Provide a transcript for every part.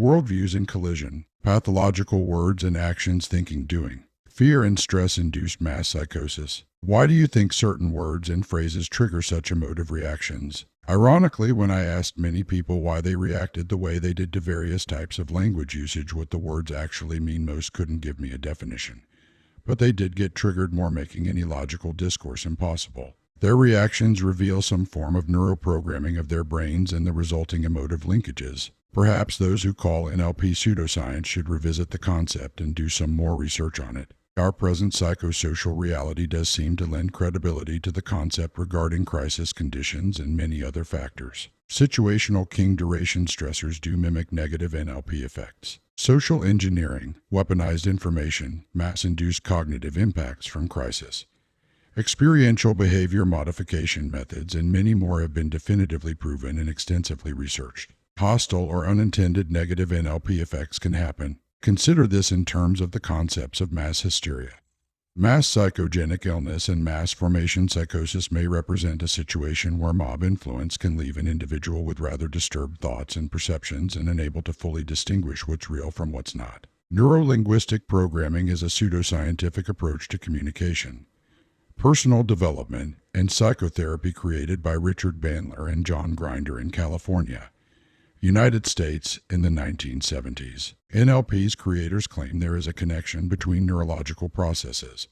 Worldviews in Collision, pathological words and actions, thinking, doing. Fear and stress-induced mass psychosis. Why do you think certain words and phrases trigger such emotive reactions? Ironically, when I asked many people why they reacted the way they did to various types of language usage, what the words actually mean, most couldn't give me a definition. But they did get triggered more, making any logical discourse impossible. Their reactions reveal some form of neuroprogramming of their brains and the resulting emotive linkages. Perhaps those who call NLP pseudoscience should revisit the concept and do some more research on it. Our present psychosocial reality does seem to lend credibility to the concept regarding crisis conditions and many other factors. Situational king duration stressors do mimic negative NLP effects. Social engineering, weaponized information, mass-induced cognitive impacts from crisis. Experiential behavior modification methods and many more have been definitively proven and extensively researched. Hostile or unintended negative NLP effects can happen. Consider this in terms of the concepts of mass hysteria. Mass psychogenic illness and mass formation psychosis may represent a situation where mob influence can leave an individual with rather disturbed thoughts and perceptions and unable to fully distinguish what's real from what's not. Neurolinguistic programming is a pseudoscientific approach to communication, personal development, and psychotherapy created by Richard Bandler and John Grinder in California, United States, in the 1970s. NLP's creators claim there is a connection between neurological processes,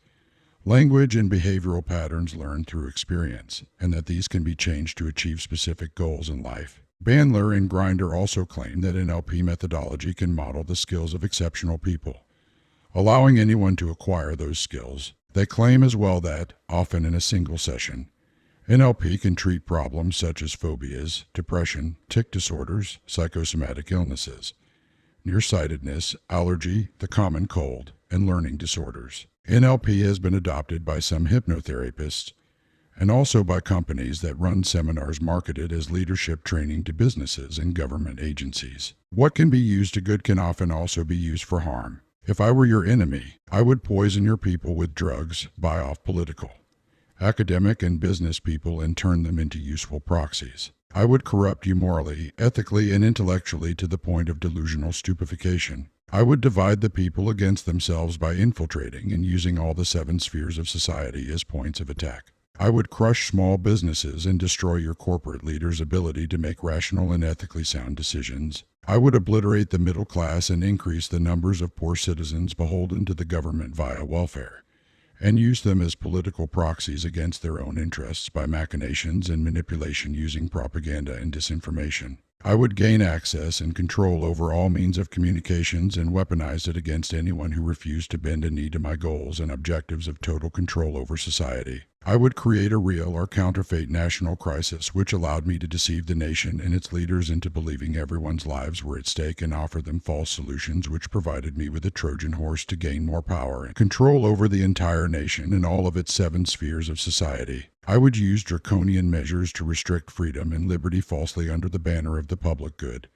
language and behavioral patterns learned through experience, and that these can be changed to achieve specific goals in life. Bandler and Grinder also claim that NLP methodology can model the skills of exceptional people, allowing anyone to acquire those skills. They claim as well that, often in a single session, NLP can treat problems such as phobias, depression, tic disorders, psychosomatic illnesses, nearsightedness, allergy, the common cold, and learning disorders. NLP has been adopted by some hypnotherapists and also by companies that run seminars marketed as leadership training to businesses and government agencies. What can be used to good can often also be used for harm. If I were your enemy, I would poison your people with drugs, buy off political, academic, and business people and turn them into useful proxies. I would corrupt you morally, ethically, and intellectually to the point of delusional stupefaction. I would divide the people against themselves by infiltrating and using all the 7 spheres of society as points of attack. I would crush small businesses and destroy your corporate leaders' ability to make rational and ethically sound decisions. I would obliterate the middle class and increase the numbers of poor citizens beholden to the government via welfare, and use them as political proxies against their own interests by machinations and manipulation using propaganda and disinformation. I would gain access and control over all means of communications and weaponize it against anyone who refused to bend a knee to my goals and objectives of total control over society. I would create a real or counterfeit national crisis which allowed me to deceive the nation and its leaders into believing everyone's lives were at stake and offer them false solutions which provided me with a Trojan horse to gain more power and control over the entire nation and all of its 7 spheres of society. I would use draconian measures to restrict freedom and liberty falsely under the banner of the public good,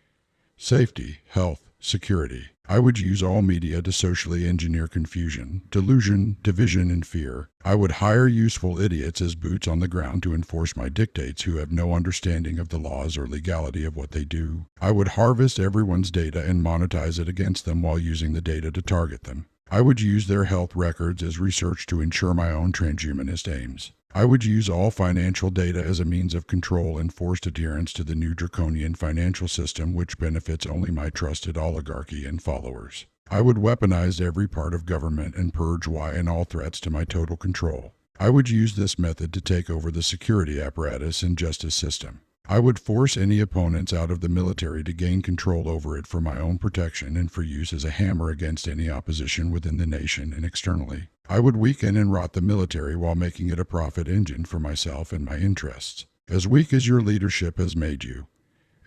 safety, health, security. I would use all media to socially engineer confusion, delusion, division, and fear. I would hire useful idiots as boots on the ground to enforce my dictates who have no understanding of the laws or legality of what they do. I would harvest everyone's data and monetize it against them while using the data to target them. I would use their health records as research to ensure my own transhumanist aims. I would use all financial data as a means of control and forced adherence to the new draconian financial system which benefits only my trusted oligarchy and followers. I would weaponize every part of government and purge and all threats to my total control. I would use this method to take over the security apparatus and justice system. I would force any opponents out of the military to gain control over it for my own protection and for use as a hammer against any opposition within the nation and externally. I would weaken and rot the military while making it a profit engine for myself and my interests. As weak as your leadership has made you,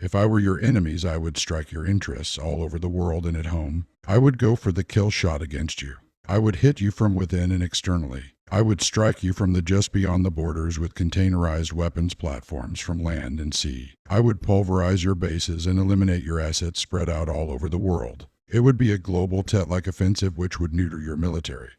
if I were your enemies, I would strike your interests all over the world and at home. I would go for the kill shot against you. I would hit you from within and externally. I would strike you from the just beyond the borders with containerized weapons platforms from land and sea. I would pulverize your bases and eliminate your assets spread out all over the world. It would be a global Tet-like offensive which would neuter your military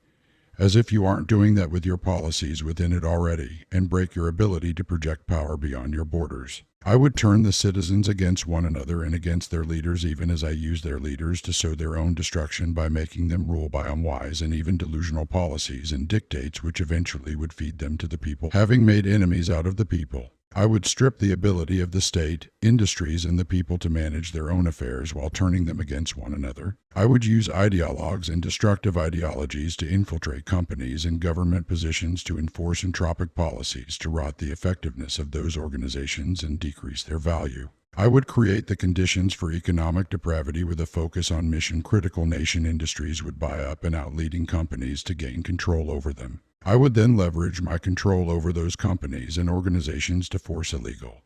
as if you aren't doing that with your policies within it already, and break your ability to project power beyond your borders. I would turn the citizens against one another and against their leaders, even as I use their leaders to sow their own destruction by making them rule by unwise and even delusional policies and dictates which eventually would feed them to the people, having made enemies out of the people. I would strip the ability of the state, industries, and the people to manage their own affairs while turning them against one another. I would use ideologues and destructive ideologies to infiltrate companies and government positions to enforce entropic policies to rot the effectiveness of those organizations and decrease their value. I would create the conditions for economic depravity with a focus on mission-critical nation industries would buy up and out leading companies to gain control over them. I would then leverage my control over those companies and organizations to force illegal,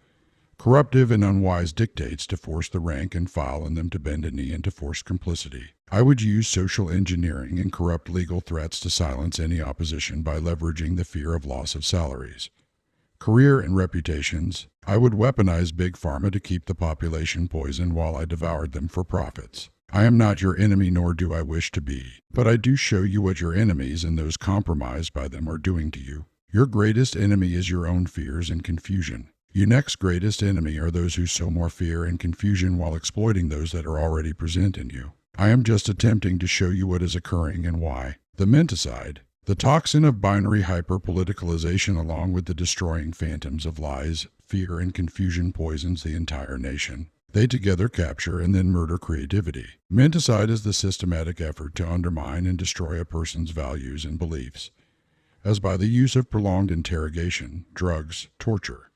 corruptive, and unwise dictates to force the rank and file in them to bend a knee and to force complicity. I would use social engineering and corrupt legal threats to silence any opposition by leveraging the fear of loss of salaries, career, and reputations. I would weaponize Big Pharma to keep the population poisoned while I devoured them for profits. I am not your enemy, nor do I wish to be, but I do show you what your enemies and those compromised by them are doing to you. Your greatest enemy is your own fears and confusion. Your next greatest enemy are those who sow more fear and confusion while exploiting those that are already present in you. I am just attempting to show you what is occurring and why. The menticide, the toxin of binary hyper-politicalization, along with the destroying phantoms of lies, fear, and confusion, poisons the entire nation. They together capture and then murder creativity. Menticide is the systematic effort to undermine and destroy a person's values and beliefs, as by the use of prolonged interrogation, drugs, torture,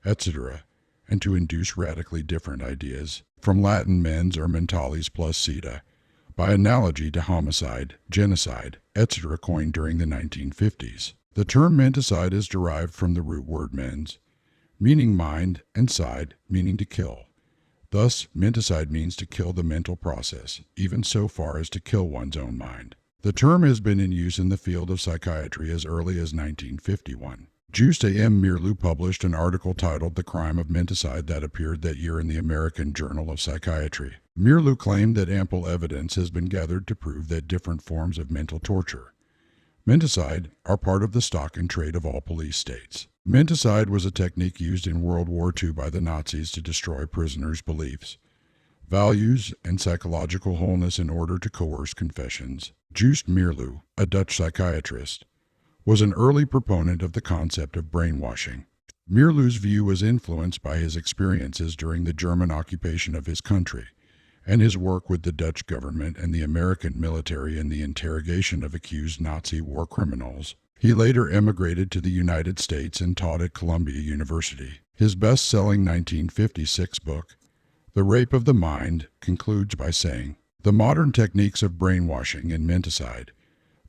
etc., and to induce radically different ideas, from Latin mens or mentalis plus sida, by analogy to homicide, genocide, etc., coined during the 1950s. The term menticide is derived from the root word mens, meaning mind, and side, meaning to kill. Thus, menticide means to kill the mental process, even so far as to kill one's own mind. The term has been in use in the field of psychiatry as early as 1951. Juste M. Mirlou published an article titled The Crime of Menticide that appeared that year in the American Journal of Psychiatry. Mirlou claimed that ample evidence has been gathered to prove that different forms of mental torture, menticide, are part of the stock and trade of all police states. Menticide was a technique used in World War II by the Nazis to destroy prisoners' beliefs, values, and psychological wholeness in order to coerce confessions. Juste Mirlou, a Dutch psychiatrist, was an early proponent of the concept of brainwashing. Mirlou's view was influenced by his experiences during the German occupation of his country and his work with the Dutch government and the American military in the interrogation of accused Nazi war criminals. He later emigrated to the United States and taught at Columbia University. His best-selling 1956 book, The Rape of the Mind, concludes by saying, "The modern techniques of brainwashing and menticide,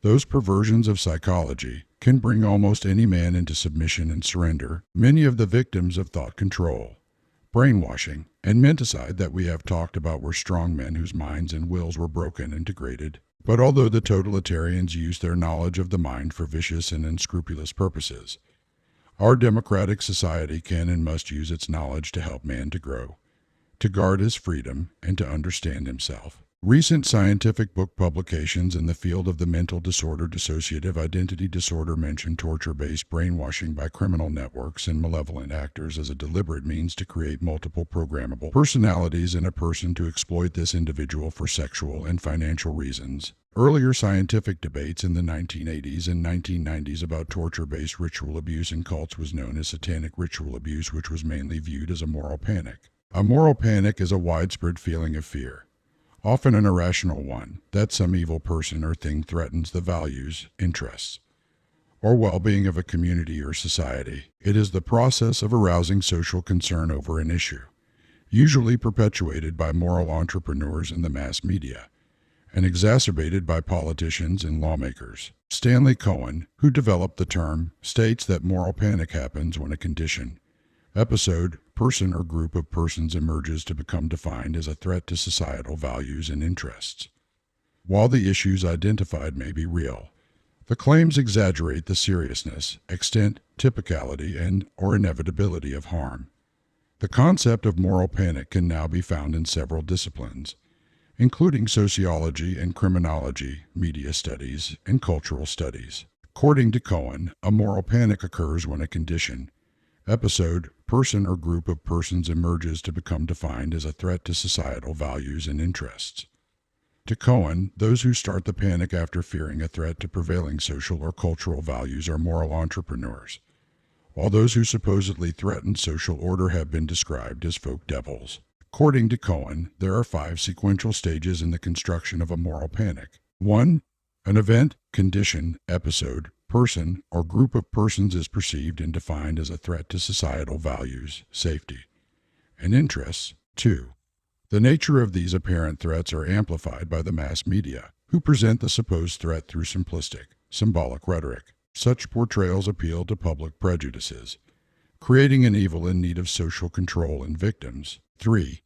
those perversions of psychology, can bring almost any man into submission and surrender. Many of the victims of thought control, brainwashing, and menticide that we have talked about were strong men whose minds and wills were broken and degraded. But although the totalitarians used their knowledge of the mind for vicious and unscrupulous purposes, our democratic society can and must use its knowledge to help man to grow, to guard his freedom, and to understand himself." Recent scientific book publications in the field of the mental disorder dissociative identity disorder mention torture-based brainwashing by criminal networks and malevolent actors as a deliberate means to create multiple programmable personalities in a person to exploit this individual for sexual and financial reasons. Earlier scientific debates in the 1980s and 1990s about torture-based ritual abuse in cults was known as satanic ritual abuse, which was mainly viewed as a moral panic. A moral panic is a widespread feeling of fear, often an irrational one, that some evil person or thing threatens the values, interests, or well-being of a community or society. It is the process of arousing social concern over an issue, usually perpetuated by moral entrepreneurs in the mass media, and exacerbated by politicians and lawmakers. Stanley Cohen, who developed the term, states that moral panic happens when a condition, episode, person, or group of persons emerges to become defined as a threat to societal values and interests. While the issues identified may be real, the claims exaggerate the seriousness, extent, typicality, and/or inevitability of harm. The concept of moral panic can now be found in several disciplines, including sociology and criminology, media studies, and cultural studies. According to Cohen, a moral panic occurs when a condition, episode, person, or group of persons emerges to become defined as a threat to societal values and interests. To Cohen, those who start the panic after fearing a threat to prevailing social or cultural values are moral entrepreneurs, while those who supposedly threaten social order have been described as folk devils. According to Cohen, there are 5 sequential stages in the construction of a moral panic. 1. An event, condition, episode, person, or group of persons is perceived and defined as a threat to societal values, safety, and interests. 2. The nature of these apparent threats are amplified by the mass media, who present the supposed threat through simplistic, symbolic rhetoric. Such portrayals appeal to public prejudices, creating an evil in need of social control in victims. 3.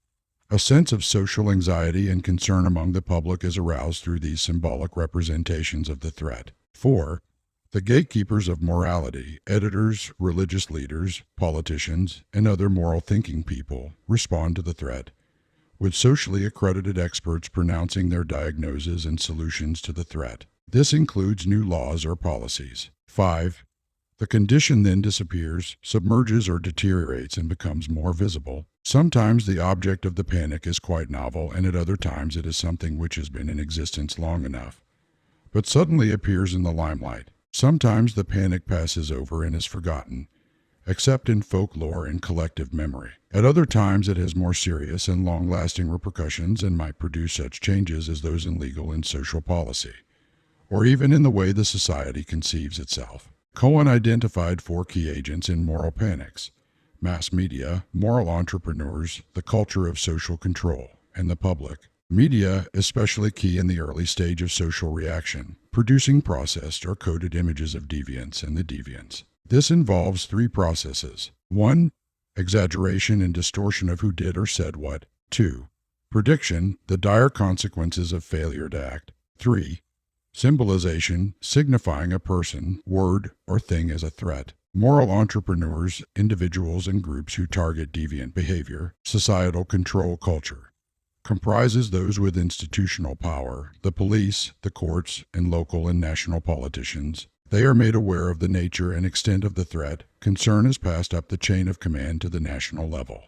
A sense of social anxiety and concern among the public is aroused through these symbolic representations of the threat. 4. The gatekeepers of morality, editors, religious leaders, politicians, and other moral thinking people, respond to the threat, with socially accredited experts pronouncing their diagnoses and solutions to the threat. This includes new laws or policies. 5. The condition then disappears, submerges, or deteriorates and becomes more visible. Sometimes the object of the panic is quite novel, and at other times it is something which has been in existence long enough, but suddenly appears in the limelight. Sometimes the panic passes over and is forgotten, except in folklore and collective memory. At other times it has more serious and long-lasting repercussions and might produce such changes as those in legal and social policy, or even in the way the society conceives itself. Cohen identified 4 key agents in moral panics: mass media, moral entrepreneurs, the culture of social control, and the public. Media, especially key in the early stage of social reaction, producing processed or coded images of deviance and the deviants. This involves 3 processes. 1. Exaggeration and distortion of who did or said what. 2. Prediction, the dire consequences of failure to act. 3. Symbolization, signifying a person, word, or thing as a threat. Moral entrepreneurs, individuals and groups who target deviant behavior. Societal control culture comprises those with institutional power, the police, the courts, and local and national politicians. They are made aware of the nature and extent of the threat. Concern is passed up the chain of command to the national level,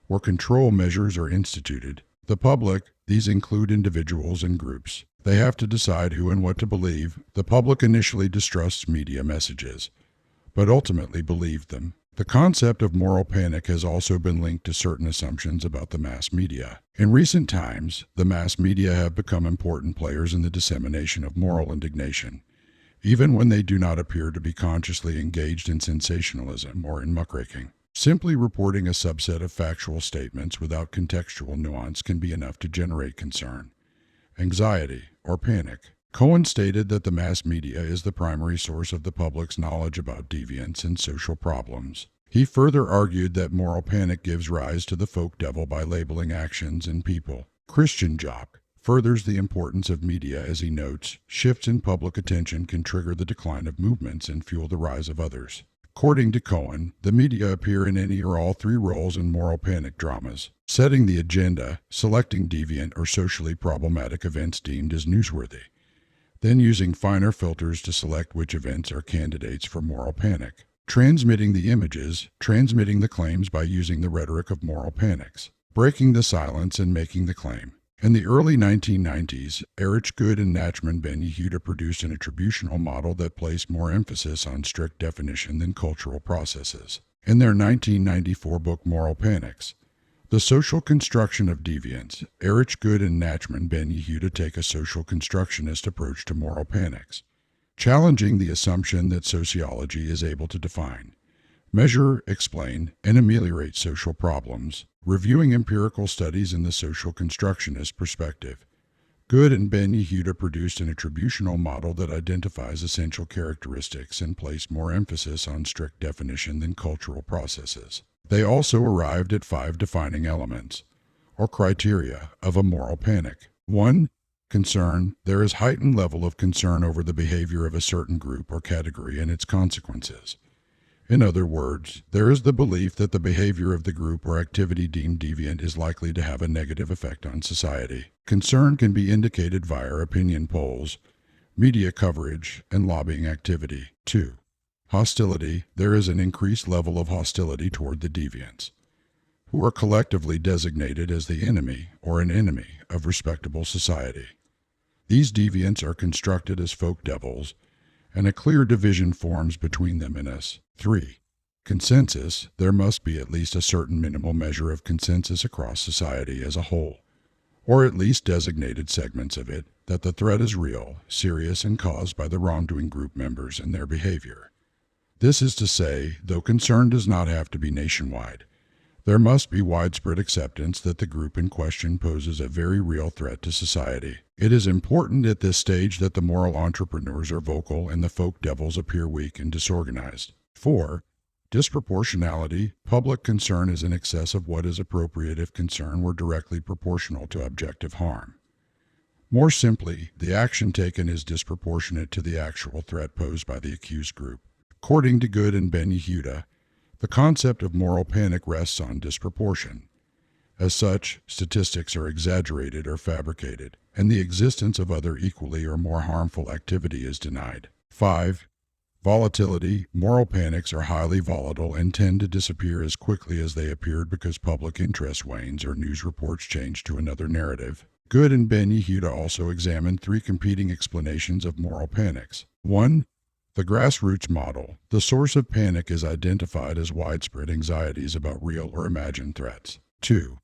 where control measures are instituted. The public, these include individuals and groups. They have to decide who and what to believe. The public initially distrusts media messages, but ultimately believed them. The concept of moral panic has also been linked to certain assumptions about the mass media. In recent times, the mass media have become important players in the dissemination of moral indignation, even when they do not appear to be consciously engaged in sensationalism or in muckraking. Simply reporting a subset of factual statements without contextual nuance can be enough to generate concern, anxiety, or panic. Cohen stated that the mass media is the primary source of the public's knowledge about deviance and social problems. He further argued that moral panic gives rise to the folk devil by labeling actions and people. Christian Jock furthers the importance of media as he notes, shifts in public attention can trigger the decline of movements and fuel the rise of others. According to Cohen, the media appear in any or all 3 roles in moral panic dramas: setting the agenda, selecting deviant or socially problematic events deemed as newsworthy, then using finer filters to select which events are candidates for moral panic, transmitting the images, transmitting the claims by using the rhetoric of moral panics, breaking the silence and making the claim. In the early 1990s, Erich Good and Nachman Ben Yehuda produced an attributional model that placed more emphasis on strict definition than cultural processes. In their 1994 book Moral Panics, The Social Construction of Deviance, Erich Good and Nachman Ben Yehuda take a social constructionist approach to moral panics, challenging the assumption that sociology is able to define, measure, explain, and ameliorate social problems. Reviewing empirical studies in the social constructionist perspective, Good and Ben Yehuda produced an attributional model that identifies essential characteristics and placed more emphasis on strict definition than cultural processes. They also arrived at 5 defining elements, or criteria, of a moral panic. 1. Concern. There is heightened level of concern over the behavior of a certain group or category and its consequences. In other words, there is the belief that the behavior of the group or activity deemed deviant is likely to have a negative effect on society. Concern can be indicated via opinion polls, media coverage, and lobbying activity. 2. Hostility. There is an increased level of hostility toward the deviants, who are collectively designated as the enemy or an enemy of respectable society. These deviants are constructed as folk devils, and a clear division forms between them and us. 3. Consensus. There must be at least a certain minimal measure of consensus across society as a whole, or at least designated segments of it, that the threat is real, serious, and caused by the wrongdoing group members and their behavior. This is to say, though concern does not have to be nationwide, there must be widespread acceptance that the group in question poses a very real threat to society. It is important at this stage that the moral entrepreneurs are vocal and the folk devils appear weak and disorganized. 4. Disproportionality. Public concern is in excess of what is appropriate if concern were directly proportional to objective harm. More simply, the action taken is disproportionate to the actual threat posed by the accused group. According to Good and Ben Yehuda, the concept of moral panic rests on disproportion. As such, statistics are exaggerated or fabricated, and the existence of other equally or more harmful activity is denied. 5. Volatility. Moral panics are highly volatile and tend to disappear as quickly as they appeared because public interest wanes or news reports change to another narrative. Good and Ben Yehuda also examined 3 competing explanations of moral panics. 1. The grassroots model. The source of panic is identified as widespread anxieties about real or imagined threats. 2.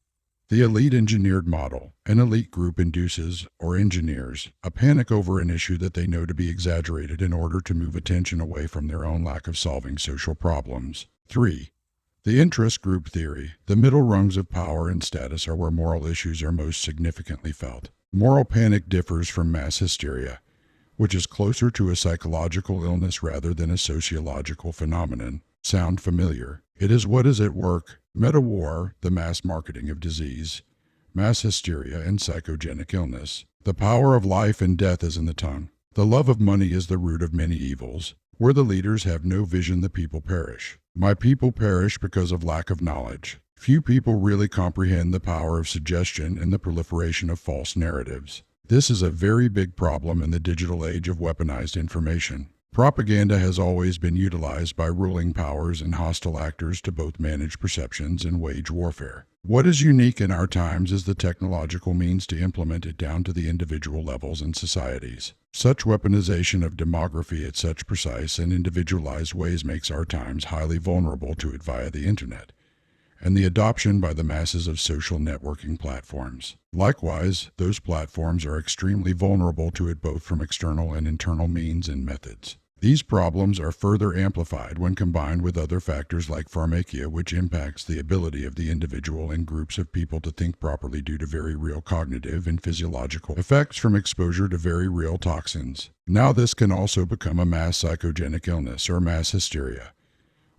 The elite engineered model. An elite group induces, or engineers, a panic over an issue that they know to be exaggerated in order to move attention away from their own lack of solving social problems. 3. The interest group theory. The middle rungs of power and status are where moral issues are most significantly felt. Moral panic differs from mass hysteria, which is closer to a psychological illness rather than a sociological phenomenon. Sound familiar? It is what is at work: meta-war, the mass marketing of disease, mass hysteria, and psychogenic illness. The power of life and death is in the tongue. The love of money is the root of many evils. Where the leaders have no vision, the people perish. My people perish because of lack of knowledge. Few people really comprehend the power of suggestion and the proliferation of false narratives. This is a very big problem in the digital age of weaponized information. Propaganda has always been utilized by ruling powers and hostile actors to both manage perceptions and wage warfare. What is unique in our times is the technological means to implement it down to the individual levels in societies. Such weaponization of demography at such precise and individualized ways makes our times highly vulnerable to it via the internet and the adoption by the masses of social networking platforms. Likewise, those platforms are extremely vulnerable to it both from external and internal means and methods. These problems are further amplified when combined with other factors like pharmakia, which impacts the ability of the individual and groups of people to think properly due to very real cognitive and physiological effects from exposure to very real toxins. Now this can also become a mass psychogenic illness or mass hysteria,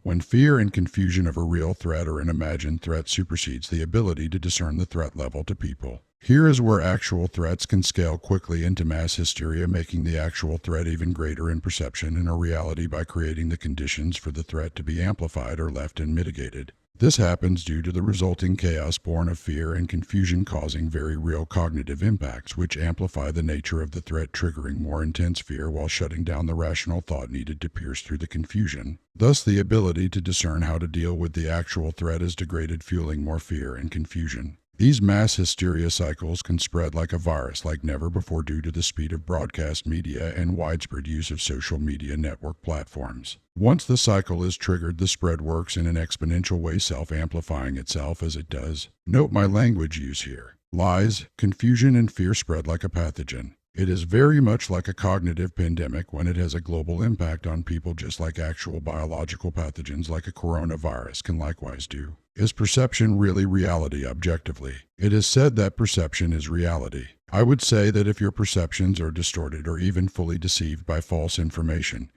when fear and confusion of a real threat or an imagined threat supersedes the ability to discern the threat level to people. Here is where actual threats can scale quickly into mass hysteria, making the actual threat even greater in perception and a reality by creating the conditions for the threat to be amplified or left unmitigated. This happens due to the resulting chaos born of fear and confusion causing very real cognitive impacts, which amplify the nature of the threat, triggering more intense fear while shutting down the rational thought needed to pierce through the confusion. Thus, the ability to discern how to deal with the actual threat is degraded, fueling more fear and confusion. These mass hysteria cycles can spread like a virus like never before due to the speed of broadcast media and widespread use of social media network platforms. Once the cycle is triggered, the spread works in an exponential way, self-amplifying itself as it does. Note my language use here. Lies, confusion, and fear spread like a pathogen. It is very much like a cognitive pandemic when it has a global impact on people, just like actual biological pathogens like a coronavirus can likewise do. Is perception really reality objectively? It is said that perception is reality. I would say that if your perceptions are distorted or even fully deceived by false information,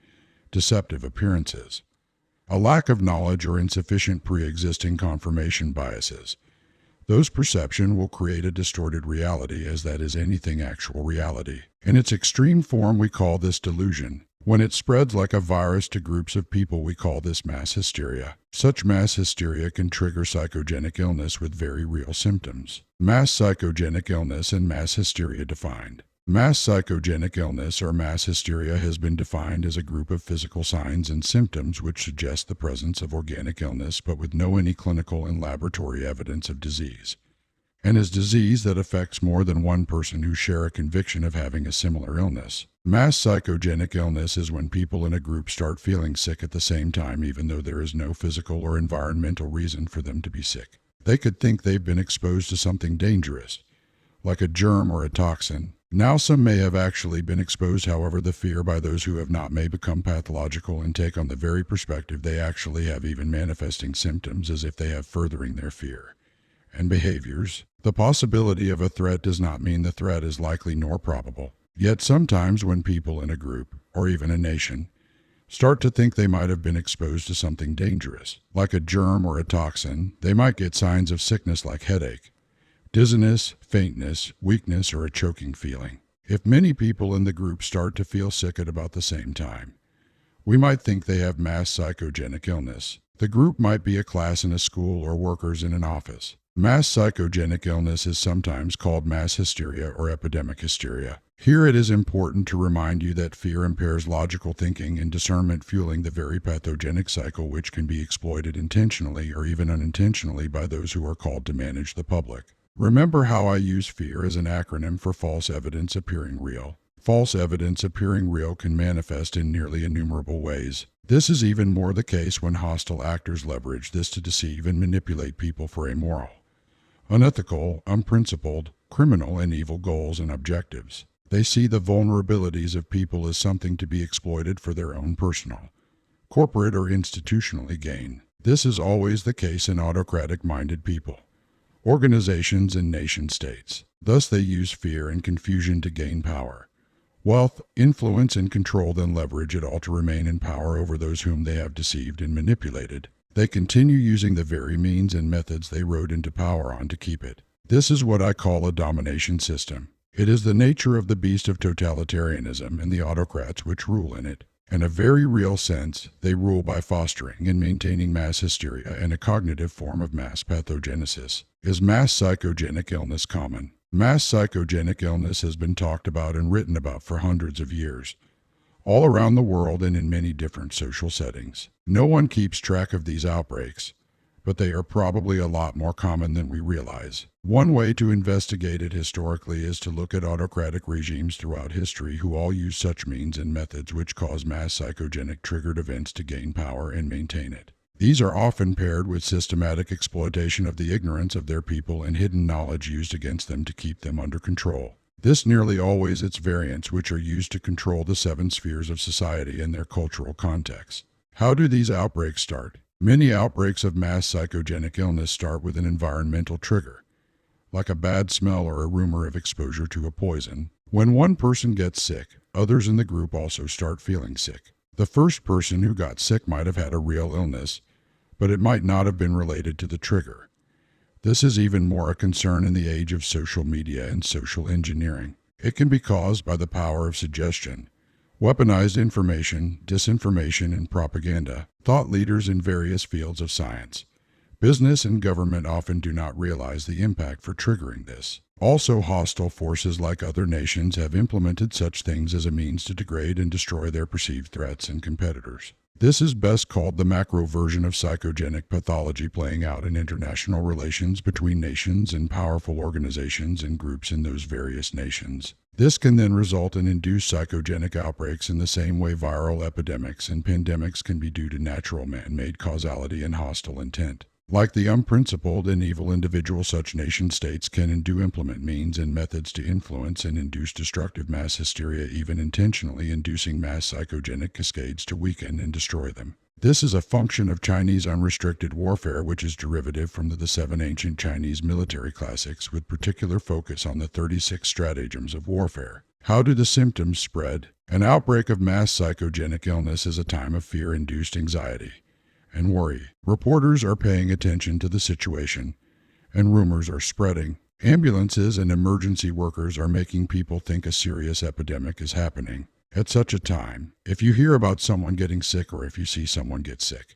deceptive appearances, a lack of knowledge, or insufficient pre-existing confirmation biases, those perception will create a distorted reality, as that is anything actual reality. In its extreme form, we call this delusion. When it spreads like a virus to groups of people, we call this mass hysteria. Such mass hysteria can trigger psychogenic illness with very real symptoms. Mass psychogenic illness and mass hysteria defined. Mass psychogenic illness or mass hysteria has been defined as a group of physical signs and symptoms which suggest the presence of organic illness but with no any clinical and laboratory evidence of disease, and is disease that affects more than one person who share a conviction of having a similar illness. Mass psychogenic illness is when people in a group start feeling sick at the same time even though there is no physical or environmental reason for them to be sick. They could think they've been exposed to something dangerous, like a germ or a toxin. Now some may have actually been exposed, however the fear by those who have not may become pathological and take on the very perspective they actually have, even manifesting symptoms as if they have, furthering their fear and behaviors. The possibility of a threat does not mean the threat is likely nor probable. Yet sometimes when people in a group, or even a nation, start to think they might have been exposed to something dangerous, like a germ or a toxin, they might get signs of sickness like headache, dizziness, faintness, weakness, or a choking feeling. If many people in the group start to feel sick at about the same time, we might think they have mass psychogenic illness. The group might be a class in a school or workers in an office. Mass psychogenic illness is sometimes called mass hysteria or epidemic hysteria. Here it is important to remind you that fear impairs logical thinking and discernment, fueling the very pathogenic cycle which can be exploited intentionally or even unintentionally by those who are called to manage the public. Remember how I use fear as an acronym for false evidence appearing real. False evidence appearing real can manifest in nearly innumerable ways. This is even more the case when hostile actors leverage this to deceive and manipulate people for immoral, unethical, unprincipled, criminal, and evil goals and objectives. They see the vulnerabilities of people as something to be exploited for their own personal, corporate, or institutionally gain. This is always the case in autocratic-minded people, organizations, and nation-states. Thus they use fear and confusion to gain power, wealth, influence, and control, then leverage it all to remain in power over those whom they have deceived and manipulated. They continue using the very means and methods they rode into power on to keep it. This is what I call a domination system. It is the nature of the beast of totalitarianism and the autocrats which rule in it. In a very real sense, they rule by fostering and maintaining mass hysteria and a cognitive form of mass pathogenesis. Is mass psychogenic illness common? Mass psychogenic illness has been talked about and written about for hundreds of years, all around the world and in many different social settings. No one keeps track of these outbreaks, but they are probably a lot more common than we realize. One way to investigate it historically is to look at autocratic regimes throughout history who all use such means and methods which cause mass psychogenic triggered events to gain power and maintain it. These are often paired with systematic exploitation of the ignorance of their people and hidden knowledge used against them to keep them under control. This nearly always its variants which are used to control the 7 spheres of society and their cultural context. How do these outbreaks start? Many outbreaks of mass psychogenic illness start with an environmental trigger, like a bad smell or a rumor of exposure to a poison. When one person gets sick, others in the group also start feeling sick. The first person who got sick might have had a real illness, but it might not have been related to the trigger. This is even more a concern in the age of social media and social engineering. It can be caused by the power of suggestion, weaponized information, disinformation, and propaganda. Thought leaders in various fields of science, business, and government often do not realize the impact for triggering this. Also, hostile forces like other nations have implemented such things as a means to degrade and destroy their perceived threats and competitors. This is best called the macro version of psychogenic pathology playing out in international relations between nations and powerful organizations and groups in those various nations. This can then result in induced psychogenic outbreaks in the same way viral epidemics and pandemics can be due to natural man-made causality and hostile intent. Like the unprincipled and evil individual, such nation-states can and do implement means and methods to influence and induce destructive mass hysteria, even intentionally inducing mass psychogenic cascades to weaken and destroy them. This is a function of Chinese unrestricted warfare, which is derivative from the 7 ancient Chinese military classics, with particular focus on the 36 stratagems of warfare. How do the symptoms spread? An outbreak of mass psychogenic illness is a time of fear-induced anxiety and worry. Reporters are paying attention to the situation, and rumors are spreading. Ambulances and emergency workers are making people think a serious epidemic is happening. At such a time, if you hear about someone getting sick or if you see someone get sick,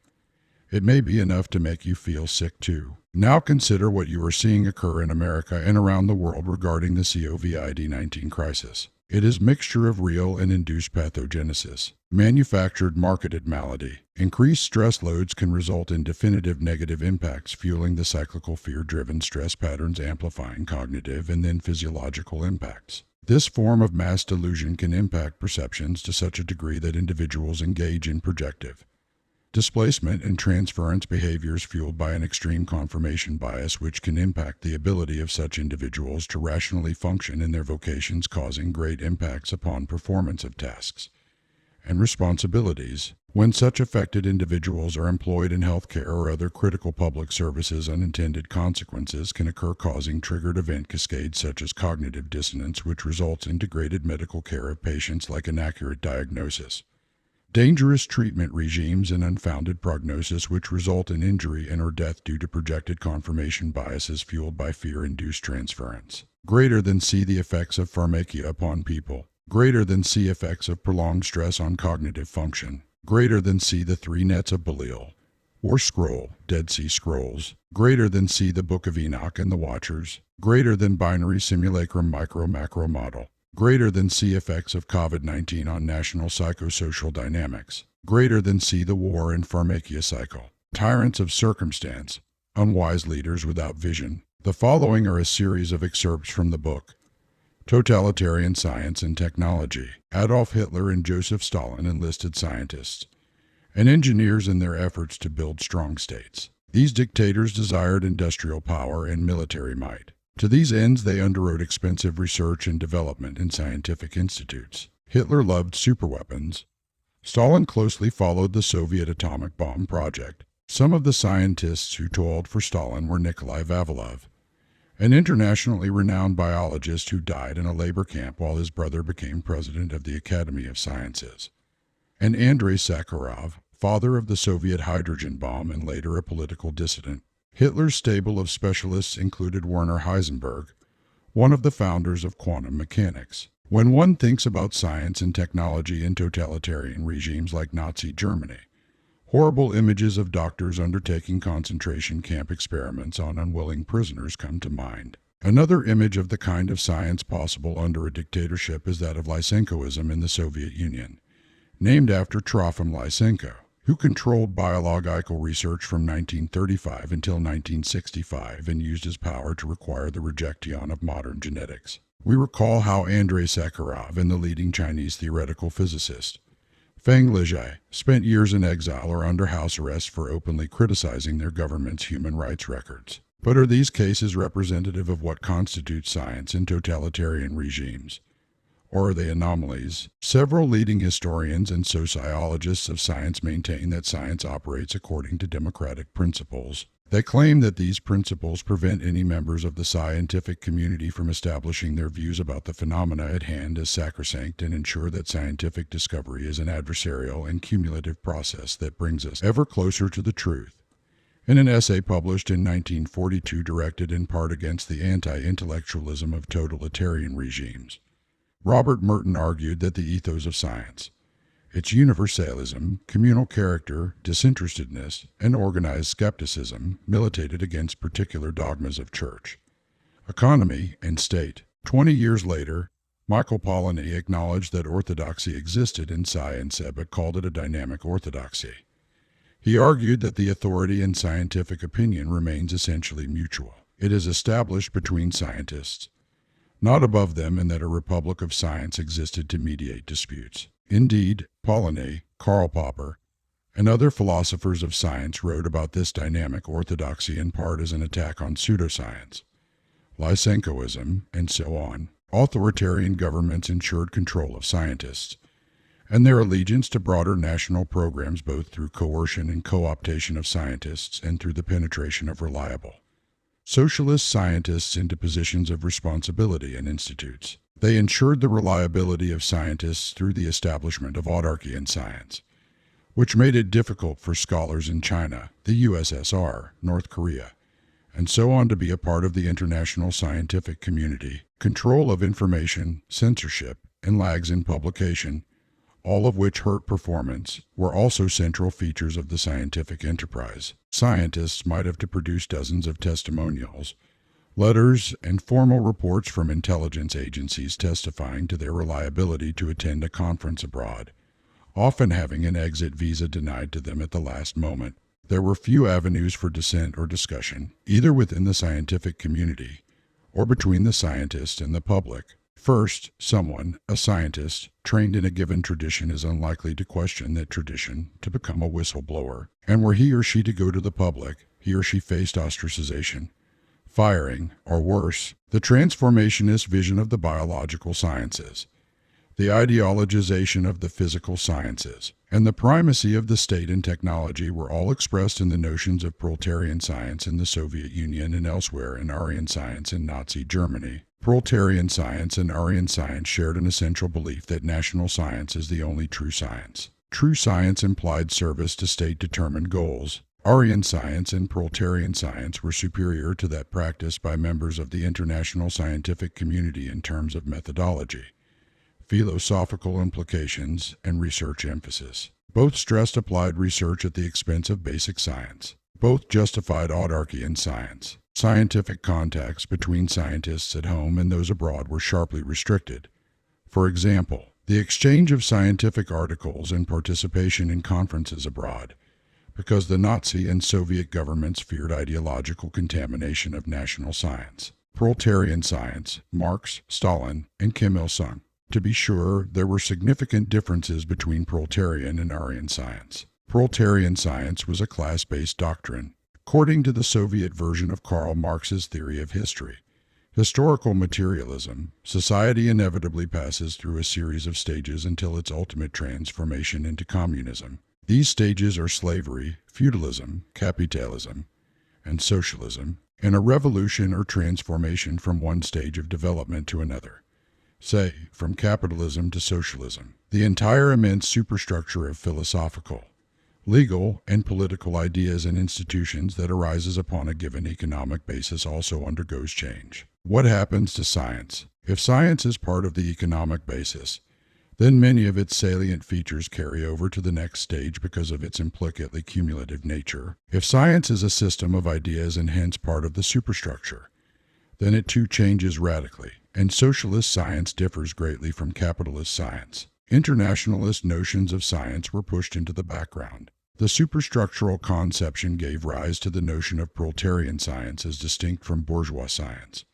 it may be enough to make you feel sick too. Now consider what you are seeing occur in America and around the world regarding the COVID-19 crisis. It is a mixture of real and induced pathogenesis, manufactured marketed malady. Increased stress loads can result in definitive negative impacts, fueling the cyclical fear-driven stress patterns, amplifying cognitive and then physiological impacts. This form of mass delusion can impact perceptions to such a degree that individuals engage in projective displacement and transference behaviors fueled by an extreme confirmation bias, which can impact the ability of such individuals to rationally function in their vocations, causing great impacts upon performance of tasks and responsibilities. When such affected individuals are employed in healthcare or other critical public services, unintended consequences can occur, causing triggered event cascades such as cognitive dissonance, which results in degraded medical care of patients, like inaccurate diagnosis, dangerous treatment regimes, and unfounded prognosis, which result in injury and or death due to projected confirmation biases fueled by fear-induced transference. Greater than C, the effects of pharmacia upon people. Greater than C, effects of prolonged stress on cognitive function. Greater than C, the three nets of Belial, or scroll, Dead Sea Scrolls. Greater than C, the Book of Enoch and the Watchers. Greater than binary simulacrum micro-macro model. Greater than C, effects of COVID-19 on national psychosocial dynamics. Greater than C, the war and pharmacia cycle. Tyrants of circumstance, unwise leaders without vision. The following are a series of excerpts from the book Totalitarian Science and Technology. Adolf Hitler and Joseph Stalin enlisted scientists and engineers in their efforts to build strong states. These dictators desired industrial power and military might. To these ends, they underwrote expensive research and development in scientific institutes. Hitler loved superweapons. Stalin closely followed the Soviet atomic bomb project. Some of the scientists who toiled for Stalin were Nikolai Vavilov, an internationally renowned biologist who died in a labor camp while his brother became president of the Academy of Sciences, and Andrei Sakharov, father of the Soviet hydrogen bomb and later a political dissident. Hitler's stable of specialists included Werner Heisenberg, one of the founders of quantum mechanics. When one thinks about science and technology in totalitarian regimes like Nazi Germany, horrible images of doctors undertaking concentration camp experiments on unwilling prisoners come to mind. Another image of the kind of science possible under a dictatorship is that of Lysenkoism in the Soviet Union, named after Trofim Lysenko, who controlled biological research from 1935 until 1965 and used his power to require the rejection of modern genetics. We recall how Andrei Sakharov and the leading Chinese theoretical physicist, Feng Lizhai, spent years in exile or under house arrest for openly criticizing their government's human rights records. But are these cases representative of what constitutes science in totalitarian regimes? Or are they anomalies? Several leading historians and sociologists of science maintain that science operates according to democratic principles. They claim that these principles prevent any members of the scientific community from establishing their views about the phenomena at hand as sacrosanct, and ensure that scientific discovery is an adversarial and cumulative process that brings us ever closer to the truth. In an essay published in 1942 directed in part against the anti-intellectualism of totalitarian regimes, Robert Merton argued that the ethos of science, its universalism, communal character, disinterestedness, and organized skepticism, militated against particular dogmas of church, economy, and state. 20 years later, Michael Polanyi acknowledged that orthodoxy existed in science but called it a dynamic orthodoxy. He argued that the authority in scientific opinion remains essentially mutual. It is established between scientists, not above them, and that a republic of science existed to mediate disputes. Indeed, Polanyi, Karl Popper, and other philosophers of science wrote about this dynamic orthodoxy in part as an attack on pseudoscience, Lysenkoism, and so on. Authoritarian governments ensured control of scientists, and their allegiance to broader national programs both through coercion and co-optation of scientists and through the penetration of reliable socialist scientists into positions of responsibility in institutes. They ensured the reliability of scientists through the establishment of autarky in science, which made it difficult for scholars in China, the USSR, North Korea, and so on to be a part of the international scientific community. Control of information, censorship, and lags in publication all of which hurt performance, were also central features of the scientific enterprise. Scientists might have to produce dozens of testimonials, letters, and formal reports from intelligence agencies testifying to their reliability to attend a conference abroad, often having an exit visa denied to them at the last moment. There were few avenues for dissent or discussion, either within the scientific community or between the scientist and the public. First, someone, a scientist, trained in a given tradition is unlikely to question that tradition to become a whistleblower. And were he or she to go to the public, he or she faced ostracization, firing, or worse, the transformationist vision of the biological sciences, the ideologization of the physical sciences, and the primacy of the state and technology were all expressed in the notions of proletarian science in the Soviet Union and elsewhere, and Aryan science in Nazi Germany. Proletarian science and Aryan science shared an essential belief that national science is the only true science. True science implied service to state-determined goals. Aryan science and proletarian science were superior to that practiced by members of the international scientific community in terms of methodology, philosophical implications, and research emphasis. Both stressed applied research at the expense of basic science. Both justified autarky in science. Scientific contacts between scientists at home and those abroad were sharply restricted. For example, the exchange of scientific articles and participation in conferences abroad, because the Nazi and Soviet governments feared ideological contamination of national science. Proletarian science, Marx, Stalin, and Kim Il-sung. To be sure, there were significant differences between proletarian and Aryan science. Proletarian science was a class-based doctrine. According to the Soviet version of Karl Marx's theory of history, historical materialism, society inevitably passes through a series of stages until its ultimate transformation into communism. These stages are slavery, feudalism, capitalism, and socialism, and a revolution or transformation from one stage of development to another. Say, from capitalism to socialism. The entire immense superstructure of philosophical, legal, and political ideas and institutions that arises upon a given economic basis also undergoes change. What happens to science? If science is part of the economic basis, then many of its salient features carry over to the next stage because of its implicitly cumulative nature. If science is a system of ideas and hence part of the superstructure, then it too changes radically, and socialist science differs greatly from capitalist science. Internationalist notions of science were pushed into the background. The superstructural conception gave rise to the notion of proletarian science as distinct from bourgeois science,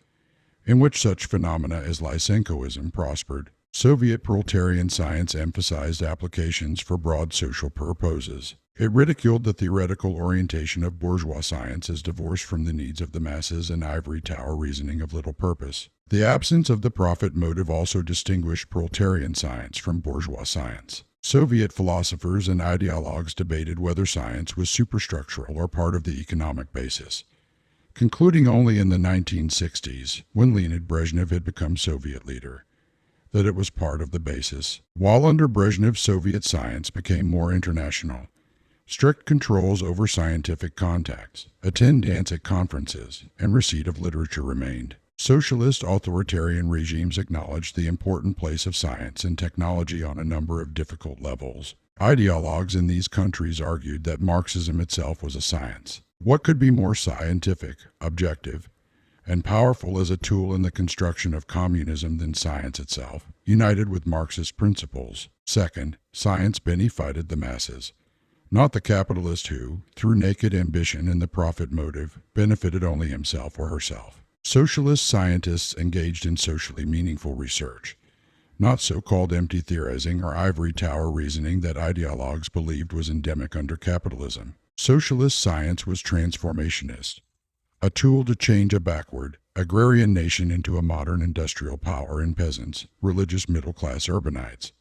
in which such phenomena as Lysenkoism prospered. Soviet proletarian science emphasized applications for broad social purposes. It ridiculed the theoretical orientation of bourgeois science as divorced from the needs of the masses and ivory tower reasoning of little purpose. The absence of the profit motive also distinguished proletarian science from bourgeois science. Soviet philosophers and ideologues debated whether science was superstructural or part of the economic basis, concluding only in the 1960s, when Leonid Brezhnev had become Soviet leader, that it was part of the basis. While under Brezhnev, Soviet science became more international. Strict controls over scientific contacts, attendance at conferences, and receipt of literature remained. Socialist authoritarian regimes acknowledged the important place of science and technology on a number of difficult levels. Ideologues in these countries argued that Marxism itself was a science. What could be more scientific, objective, and powerful as a tool in the construction of communism than science itself, united with Marxist principles? Second, science benefited the masses, not the capitalist who, through naked ambition and the profit motive, benefited only himself or herself. Socialist scientists engaged in socially meaningful research, not so-called empty theorizing or ivory tower reasoning that ideologues believed was endemic under capitalism. Socialist science was transformationist, a tool to change a backward, agrarian nation into a modern industrial power and peasants, religious middle-class urbanites,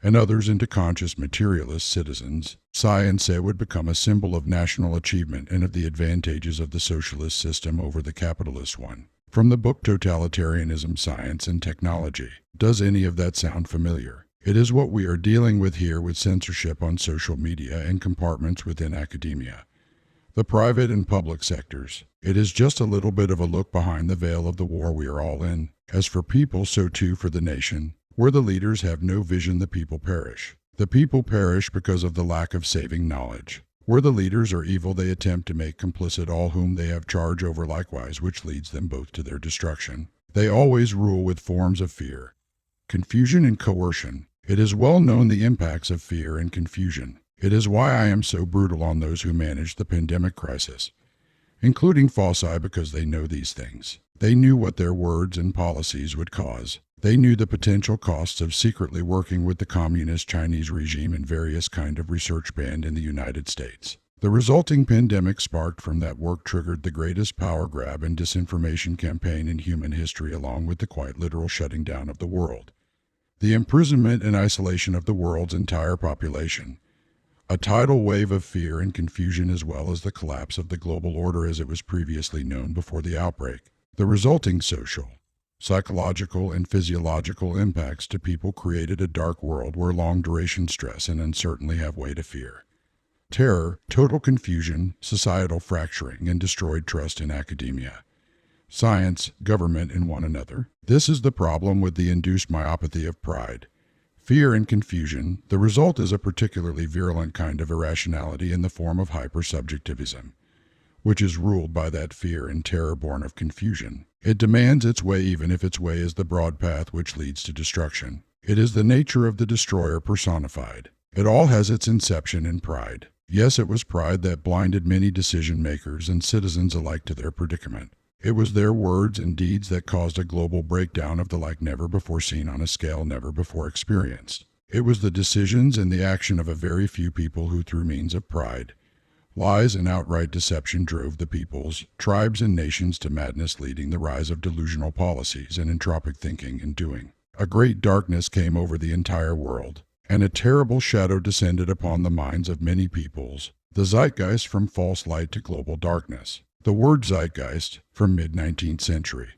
and others into conscious materialist citizens. Science would become a symbol of national achievement and of the advantages of the socialist system over the capitalist one. From the book Totalitarianism, Science and Technology. Does any of that sound familiar? It is what we are dealing with here with censorship on social media and compartments within academia, the private and public sectors. It is just a little bit of a look behind the veil of the war we are all in. As for people, so too for the nation. Where the leaders have no vision, the people perish. The people perish because of the lack of saving knowledge. Where the leaders are evil, they attempt to make complicit all whom they have charge over likewise, which leads them both to their destruction. They always rule with forms of fear, confusion, and coercion. It is well known the impacts of fear and confusion. It is why I am so brutal on those who manage the pandemic crisis, including Fauci, because they know these things. They knew what their words and policies would cause. They knew the potential costs of secretly working with the communist Chinese regime and various kind of research banned in the United States. The resulting pandemic sparked from that work triggered the greatest power grab and disinformation campaign in human history, along with the quite literal shutting down of the world, the imprisonment and isolation of the world's entire population, a tidal wave of fear and confusion, as well as the collapse of the global order as it was previously known before the outbreak. The resulting social, psychological, and physiological impacts to people created a dark world where long-duration stress and uncertainty have way to fear, terror, total confusion, societal fracturing, and destroyed trust in academia, science, government, and one another. This is the problem with the induced myopathy of pride, fear, and confusion. The result is a particularly virulent kind of irrationality in the form of hypersubjectivism, which is ruled by that fear and terror born of confusion. It demands its way even if its way is the broad path which leads to destruction. It is the nature of the destroyer personified. It all has its inception in pride. Yes, it was pride that blinded many decision makers and citizens alike to their predicament. It was their words and deeds that caused a global breakdown of the like never before seen on a scale never before experienced. It was the decisions and the action of a very few people who, through means of pride, lies, and outright deception, drove the peoples, tribes, and nations to madness, leading the rise of delusional policies and entropic thinking and doing. A great darkness came over the entire world, and a terrible shadow descended upon the minds of many peoples, the zeitgeist from false light to global darkness. The word zeitgeist, from mid-19th century,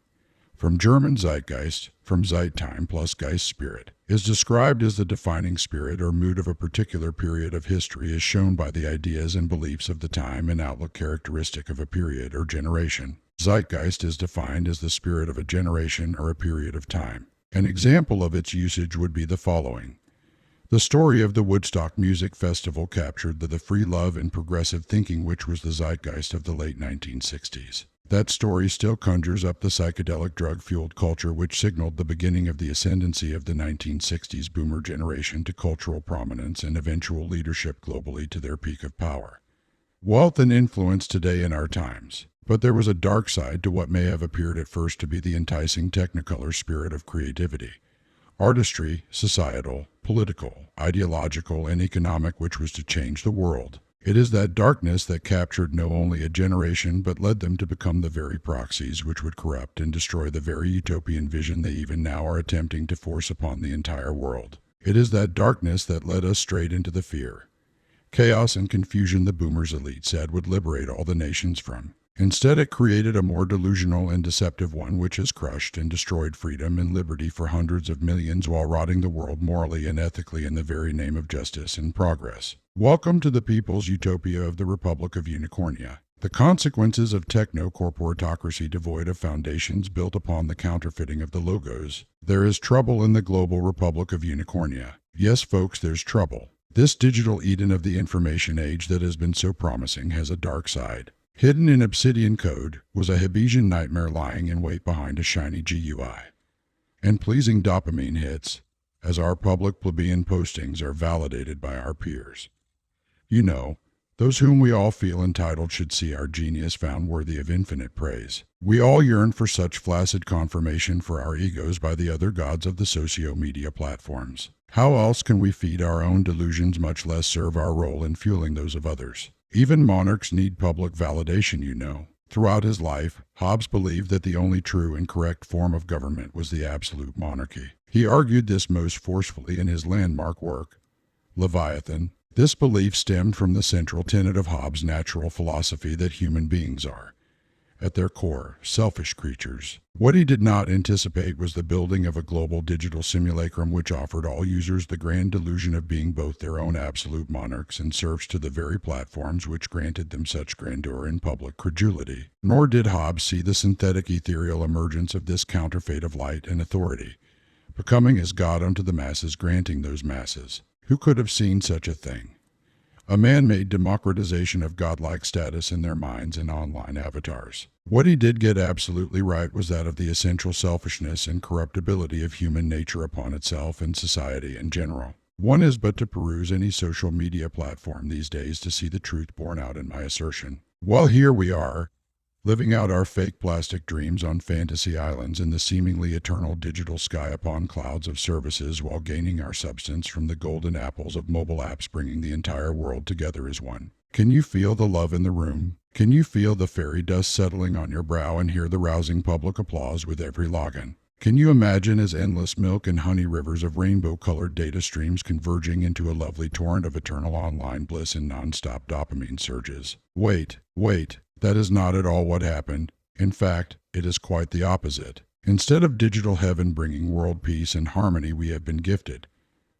from German Zeitgeist, from Zeittime plus Geist spirit, is described as the defining spirit or mood of a particular period of history, as shown by the ideas and beliefs of the time and outlook characteristic of a period or generation. Zeitgeist is defined as the spirit of a generation or a period of time. An example of its usage would be the following. The story of the Woodstock Music Festival captured the free love and progressive thinking which was the zeitgeist of the late 1960s. That story still conjures up the psychedelic drug-fueled culture which signaled the beginning of the ascendancy of the 1960s boomer generation to cultural prominence and eventual leadership globally to their peak of power, wealth, and influence today in our times. But there was a dark side to what may have appeared at first to be the enticing technicolor spirit of creativity, artistry, societal, political, ideological, and economic, which was to change the world. It is that darkness that captured not only a generation but led them to become the very proxies which would corrupt and destroy the very utopian vision they even now are attempting to force upon the entire world. It is that darkness that led us straight into the fear, chaos, and confusion the boomers' elite said would liberate all the nations from. Instead, it created a more delusional and deceptive one which has crushed and destroyed freedom and liberty for hundreds of millions while rotting the world morally and ethically in the very name of justice and progress. Welcome to the people's utopia of the Republic of Unicornia. The consequences of techno-corporatocracy devoid of foundations built upon the counterfeiting of the logos. There is trouble in the global Republic of Unicornia. Yes, folks, there's trouble. This digital Eden of the information age that has been so promising has a dark side. Hidden in obsidian code was a Hebesian nightmare lying in wait behind a shiny GUI. And pleasing dopamine hits, as our public plebeian postings are validated by our peers. You know, those whom we all feel entitled should see our genius found worthy of infinite praise. We all yearn for such flaccid confirmation for our egos by the other gods of the socio-media platforms. How else can we feed our own delusions, much less serve our role in fueling those of others? Even monarchs need public validation, you know. Throughout his life, Hobbes believed that the only true and correct form of government was the absolute monarchy. He argued this most forcefully in his landmark work, Leviathan. This belief stemmed from the central tenet of Hobbes' natural philosophy that human beings are, at their core, selfish creatures. What he did not anticipate was the building of a global digital simulacrum which offered all users the grand delusion of being both their own absolute monarchs and serfs to the very platforms which granted them such grandeur and public credulity. Nor did Hobbes see the synthetic ethereal emergence of this counterfeit of light and authority, becoming as God unto the masses, granting those masses Who could have seen such a thing? A man-made democratization of godlike status in their minds and online avatars. What he did get absolutely right was that of the essential selfishness and corruptibility of human nature upon itself and society in general. One is but to peruse any social media platform these days to see the truth borne out in my assertion. Well, here we are, living out our fake plastic dreams on fantasy islands in the seemingly eternal digital sky upon clouds of services while gaining our substance from the golden apples of mobile apps bringing the entire world together as one. Can you feel the love in the room? Can you feel the fairy dust settling on your brow and hear the rousing public applause with every login? Can you imagine as endless milk and honey rivers of rainbow-colored data streams converging into a lovely torrent of eternal online bliss and non-stop dopamine surges? Wait. That is not at all what happened. In fact, it is quite the opposite. Instead of digital heaven bringing world peace and harmony, we have been gifted,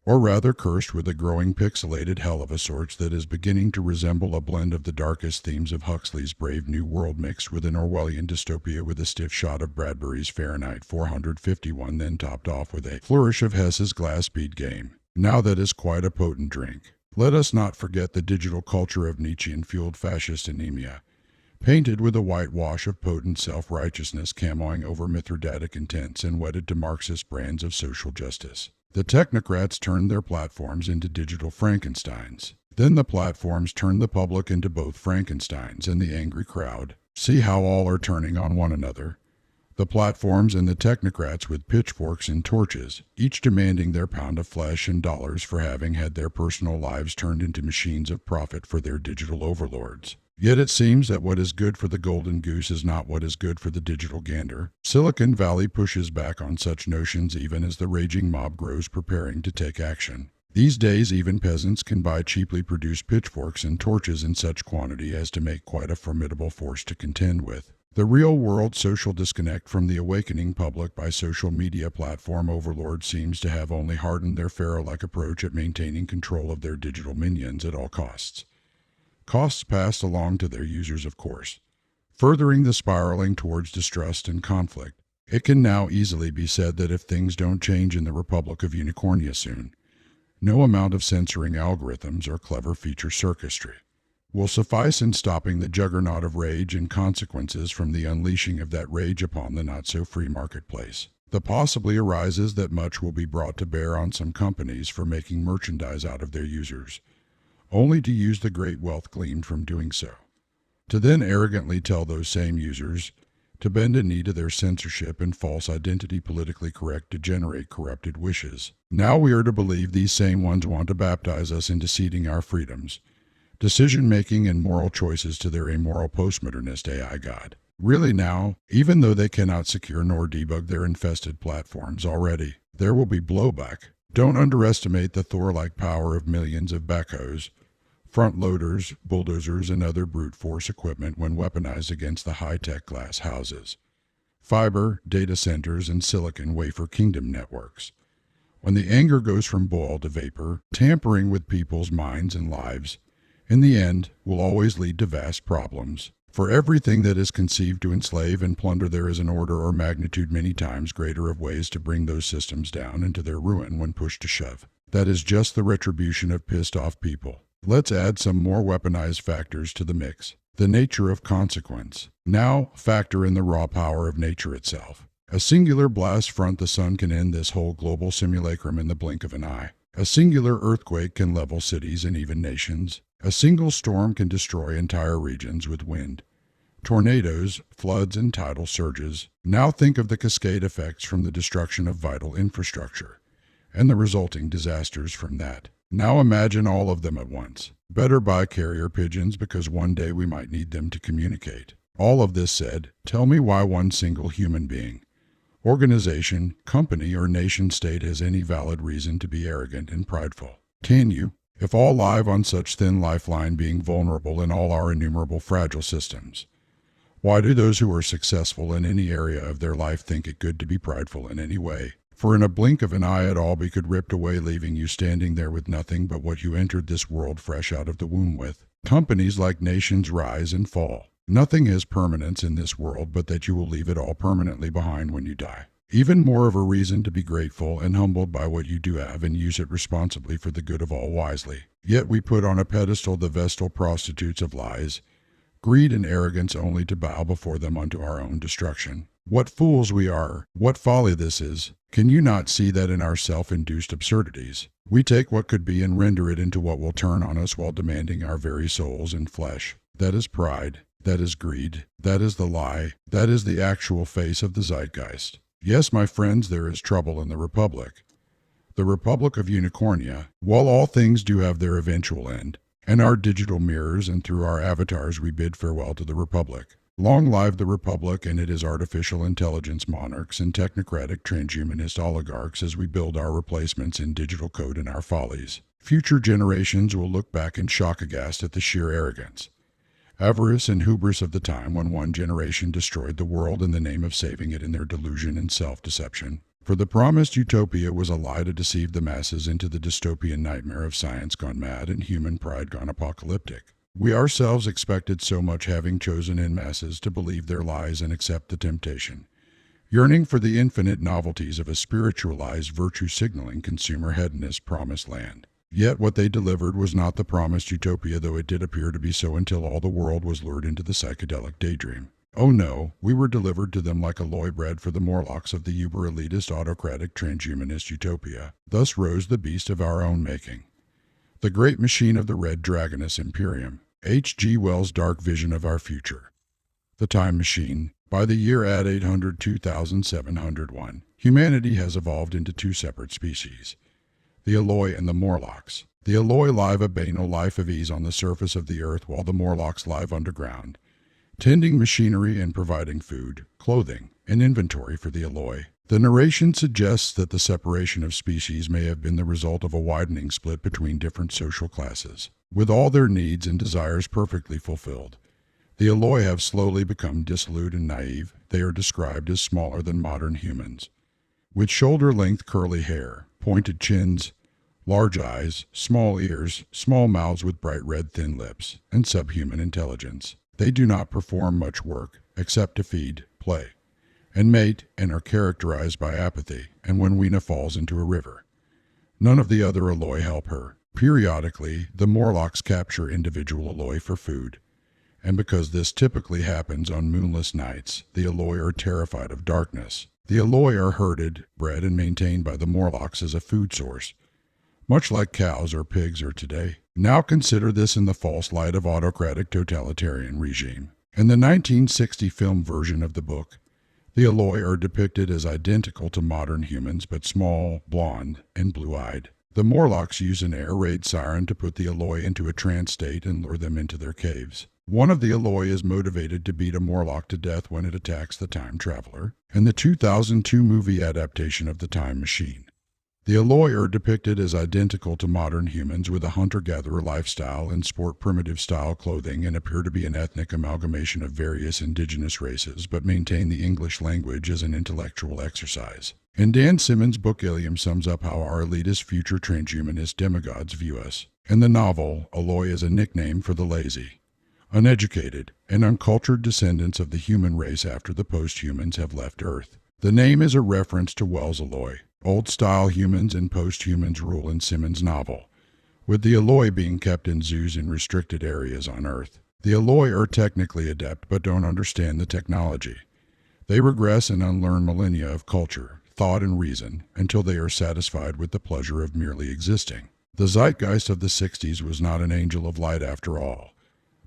or rather cursed, with a growing pixelated hell of a sort that is beginning to resemble a blend of the darkest themes of Huxley's Brave New World mixed with an Orwellian dystopia with a stiff shot of Bradbury's Fahrenheit 451, then topped off with a flourish of Hess's Glass Bead Game. Now that is quite a potent drink. Let us not forget the digital culture of Nietzschean-fueled fascist anemia, painted with a whitewash of potent self-righteousness camoing over Mithridatic intents and wedded to Marxist brands of social justice. The technocrats turned their platforms into digital Frankensteins. Then the platforms turned the public into both Frankensteins and the angry crowd. See how all are turning on one another? The platforms and the technocrats with pitchforks and torches, each demanding their pound of flesh and dollars for having had their personal lives turned into machines of profit for their digital overlords. Yet it seems that what is good for the golden goose is not what is good for the digital gander. Silicon Valley pushes back on such notions even as the raging mob grows preparing to take action. These days, even peasants can buy cheaply produced pitchforks and torches in such quantity as to make quite a formidable force to contend with. The real-world social disconnect from the awakening public by social media platform overlords seems to have only hardened their pharaoh-like approach at maintaining control of their digital minions at all costs. Costs passed along to their users, of course, furthering the spiraling towards distrust and conflict. It can now easily be said that if things don't change in the Republic of Unicornia soon, no amount of censoring algorithms or clever feature circuitry will suffice in stopping the juggernaut of rage and consequences from the unleashing of that rage upon the not-so-free marketplace. The possibly arises that much will be brought to bear on some companies for making merchandise out of their users, only to use the great wealth gleaned from doing so, to then arrogantly tell those same users to bend a knee to their censorship and false identity politically correct to generate corrupted wishes. Now we are to believe these same ones want to baptize us into ceding our freedoms, decision-making and moral choices to their amoral postmodernist AI god. Really now, even though they cannot secure nor debug their infested platforms already, there will be blowback. Don't underestimate the Thor-like power of millions of backhoes, front loaders, bulldozers, and other brute force equipment when weaponized against the high-tech glass houses, fiber, data centers, and silicon wafer kingdom networks. When the anger goes from boil to vapor, tampering with people's minds and lives, in the end, will always lead to vast problems. For everything that is conceived to enslave and plunder, there is an order or magnitude many times greater of ways to bring those systems down into their ruin when pushed to shove. That is just the retribution of pissed-off people. Let's add some more weaponized factors to the mix. The nature of consequence. Now, factor in the raw power of nature itself. A singular blast front the sun can end this whole global simulacrum in the blink of an eye. A singular earthquake can level cities and even nations. A single storm can destroy entire regions with wind, tornadoes, floods, and tidal surges. Now think of the cascade effects from the destruction of vital infrastructure, and the resulting disasters from that. Now imagine all of them at once. Better buy carrier pigeons because one day we might need them to communicate. All of this said, tell me why one single human being, organization, company, or nation-state has any valid reason to be arrogant and prideful. Can you? If all live on such thin lifeline, being vulnerable in all our innumerable fragile systems, why do those who are successful in any area of their life think it good to be prideful in any way? For in a blink of an eye it all be could ripped away, leaving you standing there with nothing but what you entered this world fresh out of the womb with. Companies like nations rise and fall. Nothing has permanence in this world but that you will leave it all permanently behind when you die. Even more of a reason to be grateful and humbled by what you do have and use it responsibly for the good of all wisely. Yet we put on a pedestal the vestal prostitutes of lies, greed and arrogance only to bow before them unto our own destruction. What fools we are! What folly this is! Can you not see that in our self-induced absurdities? We take what could be and render it into what will turn on us while demanding our very souls and flesh. That is pride. That is greed. That is the lie. That is the actual face of the zeitgeist. Yes, my friends, there is trouble in the Republic. The Republic of Unicornia, while all things do have their eventual end, and our digital mirrors and through our avatars we bid farewell to the Republic. Long live the Republic and its artificial intelligence monarchs and technocratic transhumanist oligarchs as we build our replacements in digital code and our follies. Future generations will look back in shock aghast at the sheer arrogance, avarice, and hubris of the time when one generation destroyed the world in the name of saving it in their delusion and self-deception. For the promised utopia was a lie to deceive the masses into the dystopian nightmare of science gone mad and human pride gone apocalyptic. We ourselves expected so much, having chosen in masses to believe their lies and accept the temptation, yearning for the infinite novelties of a spiritualized, virtue-signaling, consumer hedonist promised land. Yet what they delivered was not the promised utopia, though it did appear to be so until all the world was lured into the psychedelic daydream. Oh no, we were delivered to them like alloy bread for the Morlocks of the uber-elitist, autocratic, transhumanist utopia. Thus rose the beast of our own making, the great machine of the Red Dragoness Imperium. H.G. Wells' dark vision of our future. The Time Machine. By the year at 800-2701, humanity has evolved into two separate species, the Alloy and the Morlocks. The Alloy live a banal life of ease on the surface of the earth, while the Morlocks live underground, tending machinery and providing food, clothing, and inventory for the Alloy. The narration suggests that the separation of species may have been the result of a widening split between different social classes. With all their needs and desires perfectly fulfilled, the Alloy have slowly become dissolute and naive. They are described as smaller than modern humans, with shoulder-length curly hair, pointed chins, large eyes, small ears, small mouths with bright red thin lips, and subhuman intelligence. They do not perform much work, except to feed, play, and mate, and are characterized by apathy, and when Weena falls into a river, none of the other Alloy help her. Periodically, the Morlocks capture individual Alloy for food, and because this typically happens on moonless nights, the Alloy are terrified of darkness. The Alloy are herded, bred, and maintained by the Morlocks as a food source, much like cows or pigs are today. Now consider this in the false light of autocratic totalitarian regime. In the 1960 film version of the book, the Alloy are depicted as identical to modern humans, but small, blonde, and blue-eyed. The Morlocks use an air raid siren to put the Alloy into a trance state and lure them into their caves. One of the Alloy is motivated to beat a Morlock to death when it attacks the time traveler, in the 2002 movie adaptation of The Time Machine. The Alloy are depicted as identical to modern humans with a hunter-gatherer lifestyle and sport primitive-style clothing, and appear to be an ethnic amalgamation of various indigenous races, but maintain the English language as an intellectual exercise. And Dan Simmons' book Ilium sums up how our elitist future transhumanist demigods view us. In the novel, Alloy is a nickname for the lazy, uneducated, and uncultured descendants of the human race after the post-humans have left Earth. The name is a reference to Wells' Alloy, old-style humans and post-humans rule in Simmons' novel, with the Alloy being kept in zoos in restricted areas on Earth. The Alloy are technically adept but don't understand the technology. They regress and unlearn millennia of culture, thought, and reason until they are satisfied with the pleasure of merely existing. The zeitgeist of the 60s was not an angel of light after all,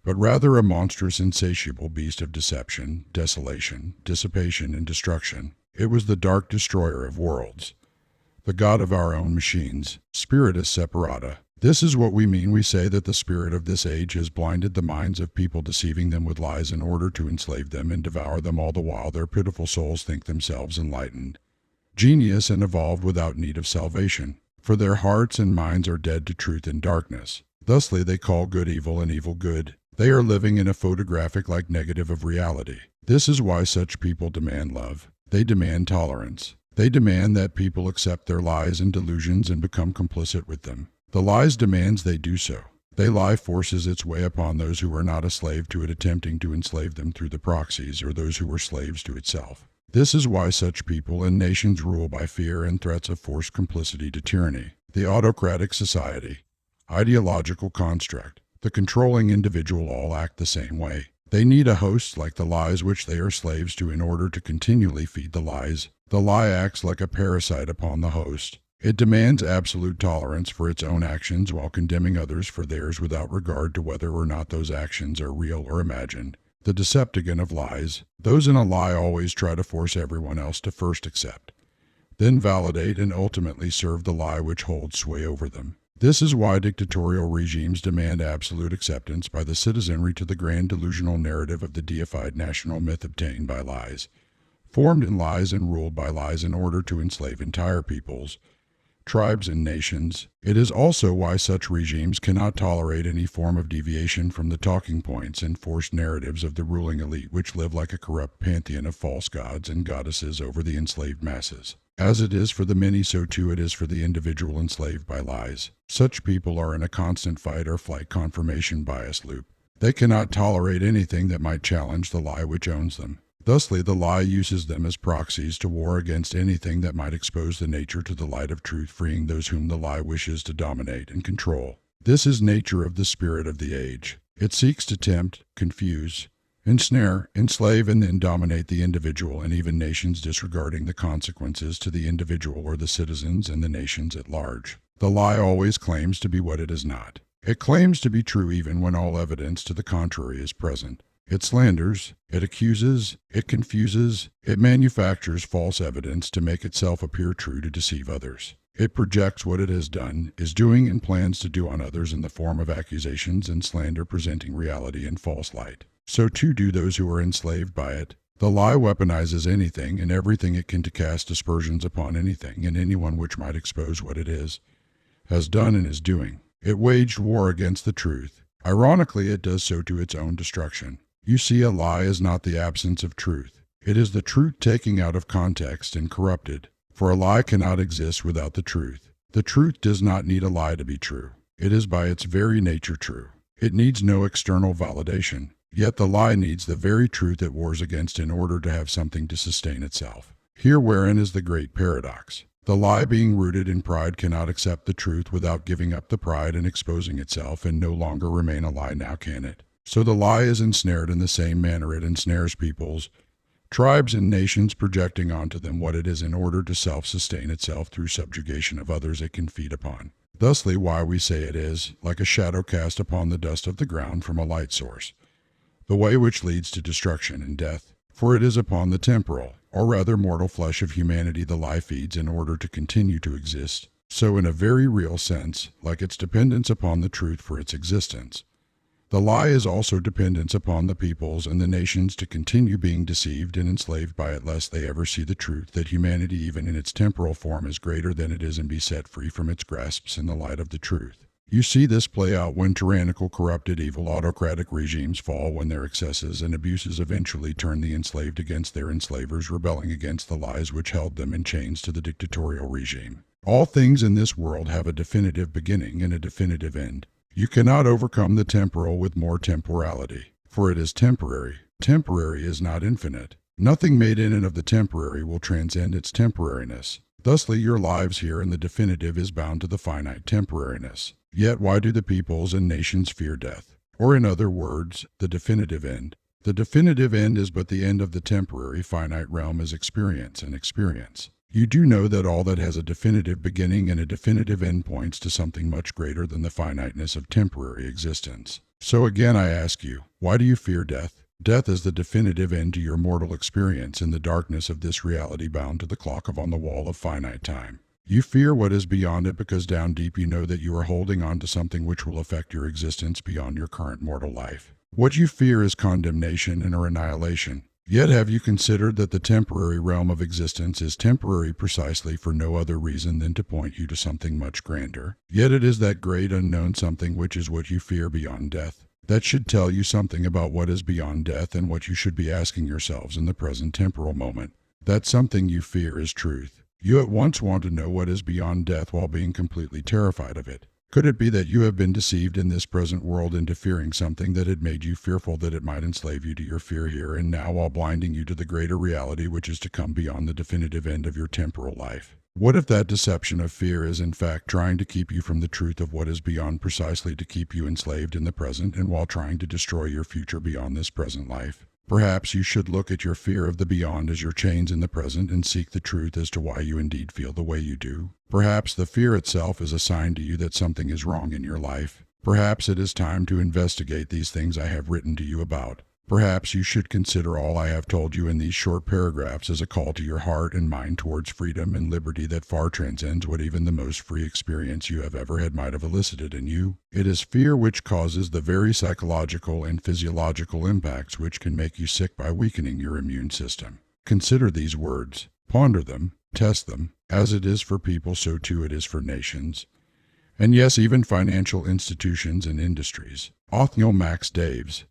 but rather a monstrous, insatiable beast of deception, desolation, dissipation, and destruction. It was the dark destroyer of worlds, the god of our own machines, spiritus separata. This is what we mean. We say that the spirit of this age has blinded the minds of people, deceiving them with lies in order to enslave them and devour them, all the while their pitiful souls think themselves enlightened, genius, and evolved without need of salvation, for their hearts and minds are dead to truth and darkness. Thusly they call good evil and evil good. They are living in a photographic-like negative of reality. This is why such people demand love. They demand tolerance. They demand that people accept their lies and delusions and become complicit with them. The lies demands they do so. They lie forces its way upon those who are not a slave to it, attempting to enslave them through the proxies, or those who were slaves to itself. This is why such people and nations rule by fear and threats of forced complicity to tyranny. The autocratic society, ideological construct, the controlling individual all act the same way. They need a host like the lies which they are slaves to in order to continually feed the lies. The lie acts like a parasite upon the host. It demands absolute tolerance for its own actions while condemning others for theirs without regard to whether or not those actions are real or imagined. The Decepticon of lies. Those in a lie always try to force everyone else to first accept, then validate and ultimately serve the lie which holds sway over them. This is why dictatorial regimes demand absolute acceptance by the citizenry to the grand delusional narrative of the deified national myth obtained by lies, formed in lies and ruled by lies in order to enslave entire peoples, tribes, and nations. It is also why such regimes cannot tolerate any form of deviation from the talking points and forced narratives of the ruling elite which live like a corrupt pantheon of false gods and goddesses over the enslaved masses. As it is for the many, so too it is for the individual enslaved by lies. Such people are in a constant fight or flight confirmation bias loop. They cannot tolerate anything that might challenge the lie which owns them. Thusly, the lie uses them as proxies to war against anything that might expose the nature to the light of truth, freeing those whom the lie wishes to dominate and control. This is nature of the spirit of the age. It seeks to tempt, confuse, ensnare, enslave, and then dominate the individual and even nations, disregarding the consequences to the individual or the citizens and the nations at large. The lie always claims to be what it is not. It claims to be true even when all evidence to the contrary is present. It slanders, it accuses, it confuses, it manufactures false evidence to make itself appear true to deceive others. It projects what it has done, is doing, and plans to do on others in the form of accusations and slander, presenting reality in false light. So too do those who are enslaved by it. The lie weaponizes anything and everything it can to cast aspersions upon anything and anyone which might expose what it is, has done, and is doing. It waged war against the truth. Ironically, it does so to its own destruction. You see, a lie is not the absence of truth. It is the truth taken out of context and corrupted. For a lie cannot exist without the truth. The truth does not need a lie to be true. It is by its very nature true. It needs no external validation. Yet the lie needs the very truth it wars against in order to have something to sustain itself. Here wherein is the great paradox. The lie, being rooted in pride, cannot accept the truth without giving up the pride and exposing itself, and no longer remain a lie, now can it. So the lie is ensnared in the same manner it ensnares peoples, tribes, and nations, projecting onto them what it is in order to self-sustain itself through subjugation of others it can feed upon. Thusly why we say it is, like a shadow cast upon the dust of the ground from a light source, the way which leads to destruction and death. For it is upon the temporal, or rather mortal flesh of humanity the lie feeds in order to continue to exist. So in a very real sense, like its dependence upon the truth for its existence, the lie is also dependence upon the peoples and the nations to continue being deceived and enslaved by it, lest they ever see the truth that humanity, even in its temporal form, is greater than it is and be set free from its grasps in the light of the truth. You see this play out when tyrannical, corrupted, evil, autocratic regimes fall, when their excesses and abuses eventually turn the enslaved against their enslavers, rebelling against the lies which held them in chains to the dictatorial regime. All things in this world have a definitive beginning and a definitive end. You cannot overcome the temporal with more temporality, for it is temporary. Temporary is not infinite. Nothing made in and of the temporary will transcend its temporariness. Thusly your lives here in the definitive is bound to the finite temporariness. Yet why do the peoples and nations fear death? Or in other words, the definitive end. The definitive end is but the end of the temporary finite realm as experience and experience. You do know that all that has a definitive beginning and a definitive end points to something much greater than the finiteness of temporary existence. So again I ask you, why do you fear death? Death is the definitive end to your mortal experience in the darkness of this reality, bound to the clock on the wall of finite time. You fear what is beyond it because down deep you know that you are holding on to something which will affect your existence beyond your current mortal life. What you fear is condemnation and or annihilation. Yet have you considered that the temporary realm of existence is temporary precisely for no other reason than to point you to something much grander? Yet it is that great unknown something which is what you fear beyond death. That should tell you something about what is beyond death and what you should be asking yourselves in the present temporal moment. That something you fear is truth. You at once want to know what is beyond death while being completely terrified of it. Could it be that you have been deceived in this present world into fearing something that had made you fearful that it might enslave you to your fear here and now, while blinding you to the greater reality which is to come beyond the definitive end of your temporal life? What if that deception of fear is in fact trying to keep you from the truth of what is beyond, precisely to keep you enslaved in the present and while trying to destroy your future beyond this present life? Perhaps you should look at your fear of the beyond as your chains in the present and seek the truth as to why you indeed feel the way you do. Perhaps the fear itself is a sign to you that something is wrong in your life. Perhaps it is time to investigate these things I have written to you about. Perhaps you should consider all I have told you in these short paragraphs as a call to your heart and mind towards freedom and liberty that far transcends what even the most free experience you have ever had might have elicited in you. It is fear which causes the very psychological and physiological impacts which can make you sick by weakening your immune system. Consider these words, ponder them, test them. As it is for people, so too it is for nations. And yes, even financial institutions and industries. Othniel Max Daves,